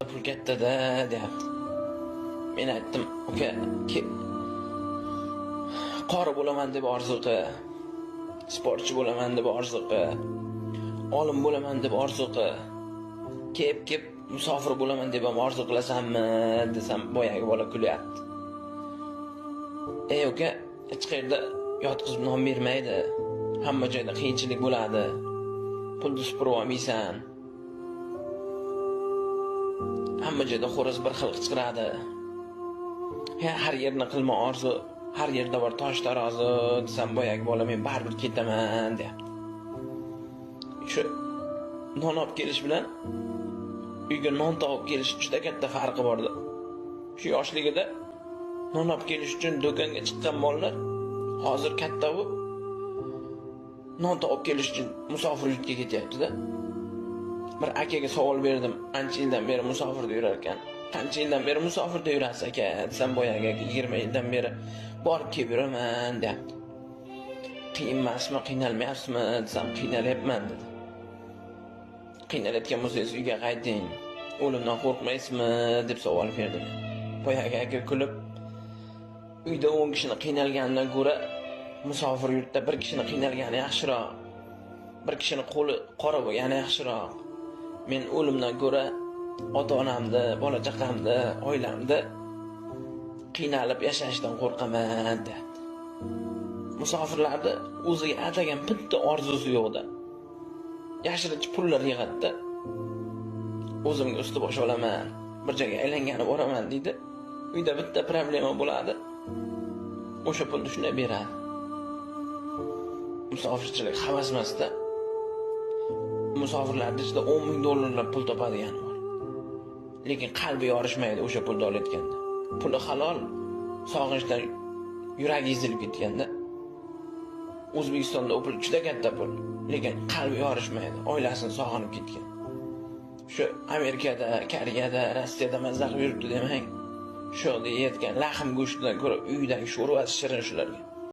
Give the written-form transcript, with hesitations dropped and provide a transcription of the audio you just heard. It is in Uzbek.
pul katta-da, deyapti. Men aytdim, "Uka, qori bo'laman deb orzu qil. Sportchi bo'laman deb orzu qil. Olim bo'laman deb orzu qil. Kep musofir bo'laman deb ham orzu qilasanmi?" desam, boyagi bola kulyapti. "Ey uka, hech qayerda yotqizib non bermaydi. Hamma joyda qiyinchilik bo'ladi. Pulni supurib olmaysan. Hamma joyda xo'roz bir xil qichqiradi. Har yerni qilma orzu, har yerda bor tosh tarozi" desam, boyagi bola "Men baribir ketaman" deyapti. Shu non olib kelish bilan uyga non topib kelish juda katta farqi bordi. Shu yoshligida non olib kelish uchun do'konga chiqqan bolalar hozir katta bo'lib non topib kelish uchun musofir yurtga ketyapti-da. Bir akaga savol berdim, "Qancha yildan beri musofirda yurar ekan?" "Qancha yildan beri musofirda yurasiz aka?" desam, boyagi aka 20 yildan beri borib kelib yuraman deyapti. "Qiyin emasmi, qiynalmayapsizmi?" desam, "Qiynalyapman" dedi. "Qiynalayotgan bo'lsangiz uyga qayting. O'limdan qo'rqmaysizmi?" deb savol berdim. Boyagi aka kulib, "Uyda 10 kishini qiynalganidan ko'ra musofir yurtda bir kishini qiynalgani yaxshiroq. Bir kishini qo'li qora bo'lgani yaxshiroq. Men o'limdan ko'ra ota-onamni, bola-chaqamni, oilamni qiynalib yashashdan qo'rqaman" dedi. Musofirlarni o'ziga atagan bitta orzusi yo'qda. Yashirincha pullar yig'adi-da. "O'zimga usti bosh olaman, bir joyga aylangani boraman" deydi. Uyda bitta problema bo'ladi. O'sha pulni shunday beradi. Musofirchilik havas emasda. Musofirlarning ichida 10 ming dollarlab pul topadigani bor. Lekin qalbi yorishmaydi o'sha pulni olayotganda. Puli halol, sog'inchdan yuragi ezilib ketganda. O'zbekistonda u pul juda katta pul, lekin qalbi yorishmaydi, oilasini sog'inib ketgan. Shu Amerikada, Koreyada, Rossiyada mazza qilib yuribdi demang. Shu yerda yeyotgan lahm go'shtidan ko'ra uydagi sho'rva shirin shularga.